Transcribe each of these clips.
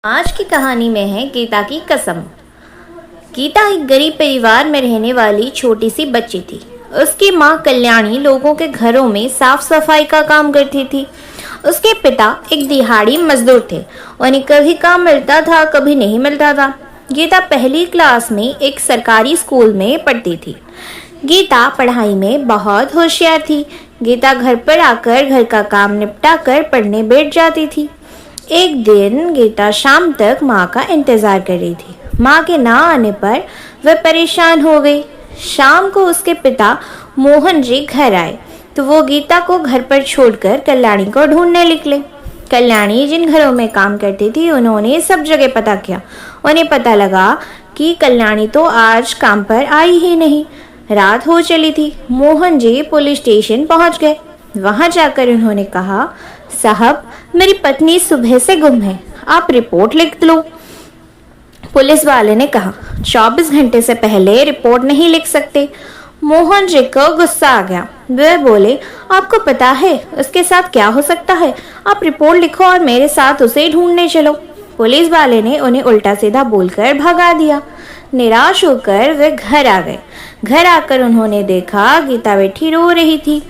आज की कहानी में है गीता की कसम। गीता एक गरीब परिवार में रहने वाली छोटी सी बच्ची थी। उसकी माँ कल्याणी लोगों के घरों में साफ सफाई का काम करती थी। उसके पिता एक दिहाड़ी मजदूर थे। उन्हें कभी काम मिलता था, कभी नहीं मिलता था। गीता पहली क्लास में एक सरकारी स्कूल में पढ़ती थी। गीता पढ़ाई में बहुत होशियार थी। गीता घर पर आकर घर का काम निपटा कर पढ़ने बैठ जाती थी। एक दिन गीता शाम तक माँ का इंतजार कर रही थी। माँ के ना आने पर वह परेशान हो गई। शाम को उसके पिता मोहन जी घर आए तो वो गीता को घर पर छोड़कर कल्याणी को ढूंढने निकले। कल्याणी जिन घरों में काम करती थी उन्होंने सब जगह पता किया। उन्हें पता लगा कि कल्याणी तो आज काम पर आई ही नहीं। रात हो चली थी। मोहन जी पुलिस स्टेशन पहुंच गए। वहां जाकर उन्होंने कहा, साहब मेरी पत्नी सुबह से गुम है, आप रिपोर्ट लिख लो। पुलिस वाले ने कहा, 24 घंटे से पहले रिपोर्ट नहीं लिख सकते। मोहन जी को गुस्सा आ गया। वे बोले, आपको पता है उसके साथ क्या हो सकता है? आप रिपोर्ट लिखो और मेरे साथ उसे ढूंढने चलो। पुलिस वाले ने उन्हें उल्टा सीधा बोलकर भगा दिया। निराश होकर वे घर आ गए। घर आकर उन्होंने देखा गीता बैठी रो रही थी।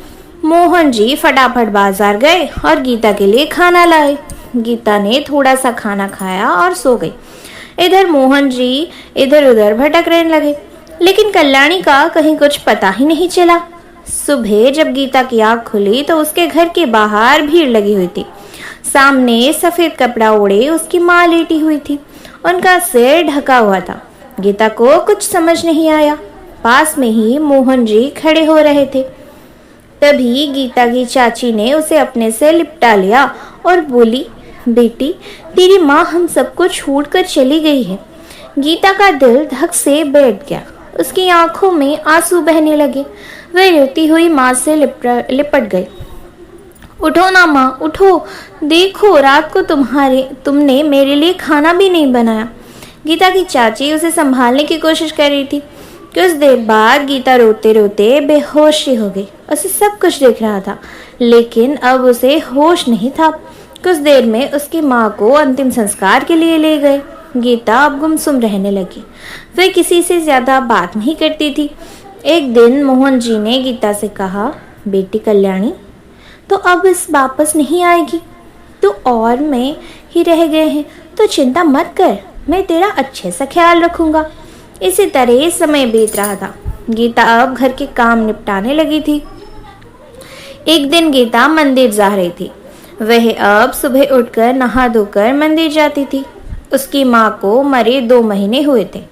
मोहन जी फटाफट बाजार गए और गीता के लिए खाना लाए। गीता ने थोड़ा सा खाना खाया और सो गई। इधर मोहन जी इधर उधर भटक रहने लगे, लेकिन कल्याणी का कहीं कुछ पता ही नहीं चला। सुबह जब गीता की आंख खुली तो उसके घर के बाहर भीड़ लगी हुई थी। सामने सफेद कपड़ा ओढ़े उसकी माँ लेटी हुई थी। उनका सिर ढका हुआ था। गीता को कुछ समझ नहीं आया। पास में ही मोहन जी खड़े हो रहे थे। तभी गीता की चाची ने उसे अपने से लिपटा लिया और बोली, बेटी तेरी माँ हम सबको छोड़कर चली गई है। गीता का दिल धक से बैठ गया। उसकी आंखों में आंसू बहने लगे। वह रोती हुई माँ से लिपट गई। उठो ना माँ, उठो, देखो रात को तुमने मेरे लिए खाना भी नहीं बनाया। गीता की चाची उसे संभालने की कोशिश कर रही थी। कुछ देर बाद गीता रोते रोते बेहोश ही हो गई। उसे सब कुछ दिख रहा था, लेकिन अब उसे होश नहीं था। कुछ देर में उसकी माँ को अंतिम संस्कार के लिए ले गए। गीता अब गुमसुम रहने लगी। वह किसी से ज्यादा बात नहीं करती थी। एक दिन मोहन जी ने गीता से कहा, बेटी कल्याणी तो अब इस वापस नहीं आएगी। तू और मैं ही रह गए हैं, तो चिंता मत कर, मैं तेरा अच्छे से ख्याल रखूंगा। इसी तरह समय बीत रहा था। गीता अब घर के काम निपटाने लगी थी। एक दिन गीता मंदिर जा रही थी। वह अब सुबह उठकर नहा धोकर मंदिर जाती थी। उसकी माँ को मरे 2 महीने हुए थे।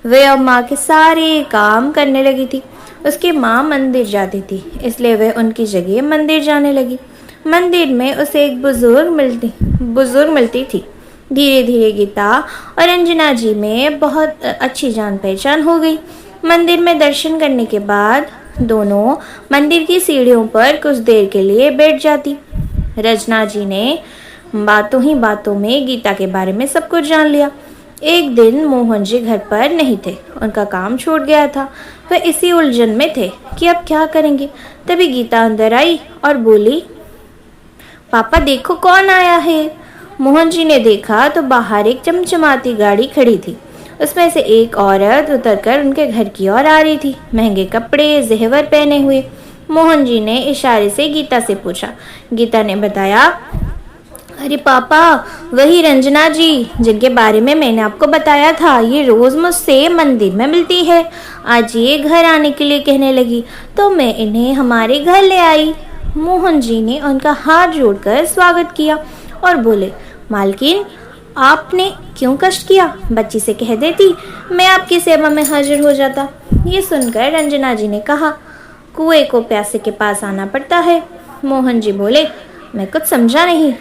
वह अब माँ के सारे काम करने लगी थी। उसकी माँ मंदिर जाती थी, इसलिए वह उनकी जगह मंदिर जाने लगी। मंदिर में उसे एक बुजुर्ग मिलती थी। धीरे धीरे गीता और अंजना जी में बहुत अच्छी जान पहचान हो गई। मंदिर में दर्शन करने के बाद दोनों मंदिर की सीढ़ियों पर कुछ देर के लिए बैठ जाती। रजना जी ने बातों ही बातों में गीता के बारे में सब कुछ जान लिया। एक दिन मोहन जी घर पर नहीं थे। उनका काम छूट गया था। वह इसी उलझन में थे कि अब क्या करेंगे। तभी गीता अंदर आई और बोली, पापा देखो कौन आया है। मोहन जी ने देखा तो बाहर एक चमचमाती गाड़ी खड़ी थी। उसमें से एक औरत उतरकर उनके घर की ओर आ रही थी, महंगे कपड़े जेवर पहने हुए। मोहन जी ने इशारे से गीता से पूछा। गीता ने बताया, अरे पापा वही रंजना जी जिनके बारे में मैंने आपको बताया था, ये रोज मुझसे मंदिर में मिलती है। आज ये घर आने के लिए कहने लगी तो मैं इन्हें हमारे घर ले आई। मोहन जी ने उनका हाथ जोड़कर स्वागत किया और बोले, मालकिन आपने क्यों कष्ट किया? बच्ची से कह देती, मैं आपकी सेवा में हाजिर हो जाता। ये सुनकर रंजना जी ने कहा, कुएं को प्यासे के पास आना पड़ता है। मोहन जी बोले, मैं कुछ समझा नहीं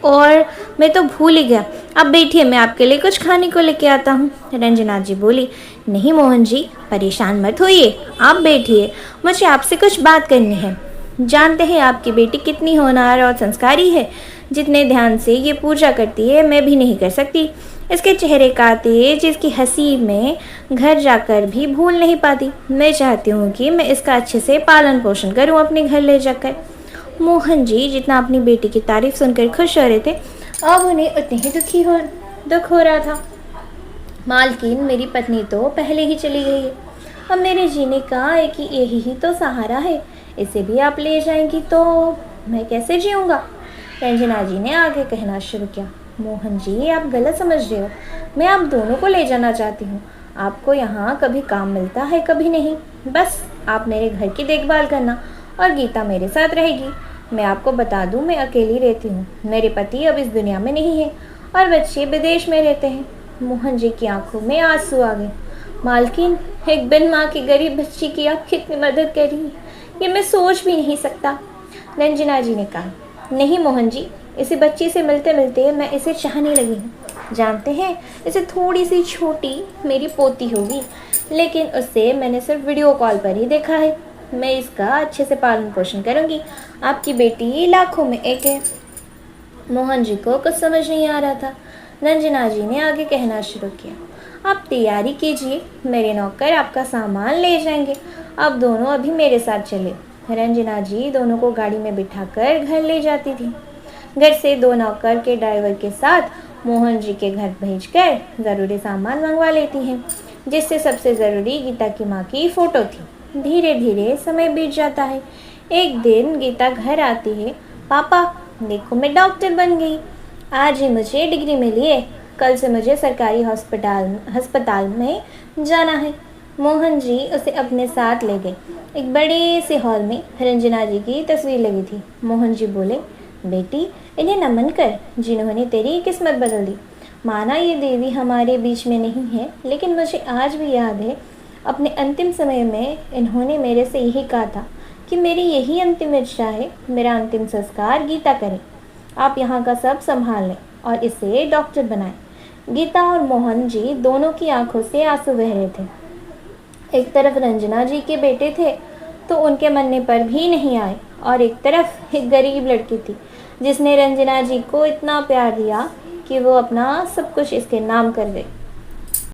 और मैं तो भूल ही गया। अब बैठिए, मैं आपके लिए कुछ खाने को लेके आता हूँ। रंजना जी बोली, नहीं मोहन जी परेशान मत होइए, आप बैठिए, मुझे आपसे कुछ बात करनी है। जानते हैं आपकी बेटी कितनी होनहार और संस्कारी है। जितने ध्यान से ये पूजा करती है मैं भी नहीं कर सकती। इसके चेहरे का तेज, इसकी हंसी में घर जाकर भी भूल नहीं पाती। मैं चाहती हूँ कि मैं इसका अच्छे से पालन पोषण करूँ अपने घर ले जाकर। मोहन जी जितना अपनी बेटी की तारीफ सुनकर खुश हो रहे थे, अब उन्हें उतने ही दुख हो रहा था। मालकिन, मेरी पत्नी तो पहले ही चली गई है। अब मेरे जीने का एक यही ही तो सहारा है। इसे भी आप ले जाएंगी तो मैं कैसे जीऊँगा? रंजना जी ने आगे कहना शुरू किया। मोहन जी, आप गलत समझ रहे हो। मैं आप दोनों को ले जाना चाहती हूँ। आपको यहाँ कभी काम मिलता है, कभी नहीं। बस आप मेरे घर की देखभाल करना और गीता मेरे साथ रहेगी। मैं आपको बता दूँ, मैं अकेली रहती हूँ। मेरे पति अब इस दुनिया में नहीं है और बच्चे विदेश में रहते हैं। मोहन जी की आंखों में आंसू आ गए। मालकिन, एक बिन माँ की गरीब बच्ची की आप कितनी मदद कर रही हैं, ये मैं सोच भी नहीं सकता। रंजना जी ने कहा। नहीं मोहन जी, इसी बच्ची से मिलते मिलते मैं इसे चाहने लगी हूँ। जानते हैं, इसे थोड़ी सी छोटी मेरी पोती होगी, लेकिन उससे मैंने सिर्फ वीडियो कॉल पर ही देखा है। मैं इसका अच्छे से पालन पोषण करूँगी। आपकी बेटी लाखों में एक है। मोहन जी को कुछ समझ नहीं आ रहा था। रंजना जी ने आगे कहना शुरू किया। आप तैयारी कीजिए, मेरे नौकर आपका सामान ले जाएंगे। आप दोनों अभी मेरे साथ चले। रंजना जी दोनों को गाड़ी में बिठाकर घर ले जाती थी। घर से दो नौकर के ड्राइवर के साथ मोहन जी के घर भेजकर ज़रूरी सामान मंगवा लेती हैं, जिससे सबसे ज़रूरी गीता की माँ की फ़ोटो थी। धीरे धीरे समय बीत जाता है। एक दिन गीता घर आती है। पापा, देखो मैं डॉक्टर बन गई। आज ही मुझे डिग्री मिली है। कल से मुझे सरकारी अस्पताल में जाना है। मोहन जी उसे अपने साथ ले गए। एक बड़े से हॉल में रंजना जी की तस्वीर लगी थी। मोहन जी बोले, बेटी, इन्हें नमन कर, जिन्होंने तेरी किस्मत बदल दी। माना ये देवी हमारे बीच में नहीं है, लेकिन मुझे आज भी याद है, अपने अंतिम समय में इन्होंने मेरे से यही कहा था कि मेरी यही अंतिम इच्छा है, मेरा अंतिम संस्कार गीता करे। आप यहाँ का सब संभाल लें और इसे डॉक्टर बनाएं। गीता और मोहन जी दोनों की आंखों से आंसू बह रहे थे। एक तरफ रंजना जी के बेटे थे तो उनके मरने पर भी नहीं आए, और एक तरफ एक गरीब लड़की थी जिसने रंजना जी को इतना प्यार दिया कि वो अपना सब कुछ इसके नाम कर गई।